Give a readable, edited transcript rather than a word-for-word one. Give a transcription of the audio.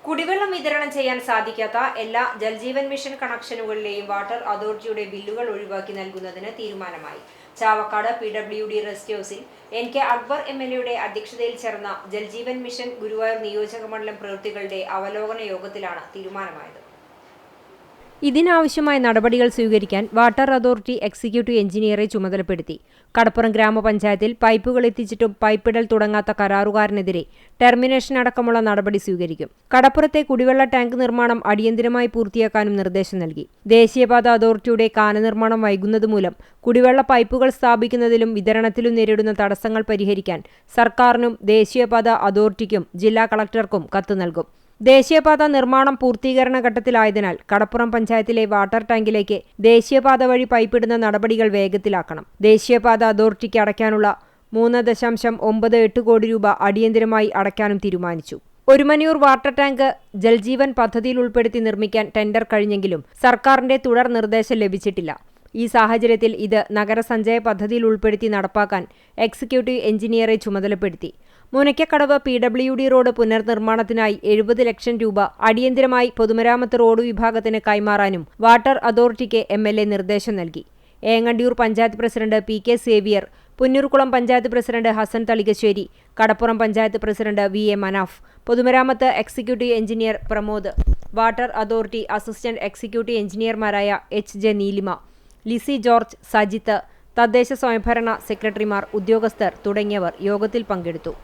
കുടിവെള്ളം വിതരണം ചെയ്യാൻ സാധിക്കാത്ത എല്ലാ ജൽജീവൻ മിഷൻ കണക്ഷനുകളിലെയും വാട്ടർ അതോറിറ്റിയുടെ ബില്ലുകൾ ഒഴിവാക്കി നൽകുന്നതിന് തീരുമാനമായി. ചാവക്കാട് PWD റെസ്റ്റ് ഹൌസിൽ NK അക്ബർ MLA അധ്യക്ഷതയിൽ ചേർന്ന ജൽജീവൻ മിഷൻ ഗുരുവായൂർ നിയോജകമണ്ഡലം പ്രവൃത്തികളുടെ അവലോകന യോഗത്തിലാണ് തീരുമാനമായത്. ഇതിനാവശ്യമായ നടപടികൾ സ്വീകരിക്കാൻ വാട്ടർ അതോറിറ്റി എക്സിക്യൂട്ടീവ് എഞ്ചിനീയറെ ചുമതലപ്പെടുത്തി. കടപ്പുറം ഗ്രാമപഞ്ചായത്തിൽ പൈപ്പുകൾ എത്തിച്ചിട്ടും പൈപ്പിടൽ തുടങ്ങാത്ത കരാറുകാരനെതിരെ ടെർമിനേഷൻ അടക്കമുള്ള നടപടി സ്വീകരിക്കും. കടപ്പുറത്തെ കുടിവെള്ള ടാങ്ക് നിർമ്മാണം അടിയന്തരമായി പൂർത്തിയാക്കാനും നിർദ്ദേശം നൽകി. ദേശീയപാത അതോറിറ്റിയുടെ കാന നിർമ്മാണം വൈകുന്നതുമൂലം കുടിവെള്ള പൈപ്പുകൾ സ്ഥാപിക്കുന്നതിലും വിതരണത്തിലും നേരിടുന്ന തടസ്സങ്ങൾ പരിഹരിക്കാൻ സർക്കാരിനും ദേശീയപാത അതോറിറ്റിക്കും ജില്ലാ കളക്ടർക്കും കത്ത് നൽകും. ദേശീയപാത നിർമ്മാണം പൂർത്തീകരണ ഘട്ടത്തിലായതിനാൽ കടപ്പുറം പഞ്ചായത്തിലെ വാട്ടർ ടാങ്കിലേക്ക് ദേശീയപാത വഴി പൈപ്പിടുന്ന നടപടികൾ വേഗത്തിലാക്കണം. ദേശീയപാത അതോറിറ്റിക്ക് അടയ്ക്കാനുള്ള 3.98 കോടി രൂപ അടിയന്തരമായി അടയ്ക്കാനും തീരുമാനിച്ചു. ഒരുമനയൂർ വാട്ടർ ടാങ്ക് ജൽജീവൻ പദ്ധതിയിൽ ഉൾപ്പെടുത്തി നിർമ്മിക്കാൻ ടെൻഡർ കഴിഞ്ഞെങ്കിലും സർക്കാരിന്റെ തുടർ നിർദ്ദേശം ലഭിച്ചിട്ടില്ല. ഈ സാഹചര്യത്തിൽ ഇത് നഗരസഞ്ചയ പദ്ധതിയിൽ ഉൾപ്പെടുത്തി നടപ്പാക്കാൻ എക്സിക്യൂട്ടീവ് എഞ്ചിനീയറെ ചുമതലപ്പെടുത്തി. മുനയ്ക്കക്കടവ് PWD റോഡ് പുനർനിർമ്മാണത്തിനായി 70 ലക്ഷം രൂപ അടിയന്തരമായി പൊതുമരാമത്ത് റോഡ് വിഭാഗത്തിന് കൈമാറാനും വാട്ടർ അതോറിറ്റിക്ക് MLA നിർദ്ദേശം നൽകി. Engandiyur panchayat president PK Xavier, Punnurkulam panchayat president Hasan Thalikasseri, Kadappuram panchayat president VA Manaf, പൊതുമരാമത്ത് executive engineer Pramod, water authority assistant executive എഞ്ചിനീയർമാരായ HJ നീലിമ, ലിസി ജോർജ്, സജിത്ത്, തദ്ദേശ സ്വയംഭരണ സെക്രട്ടറിമാർ, ഉദ്യോഗസ്ഥർ തുടങ്ങിയവർ യോഗത്തിൽ പങ്കെടുത്തു.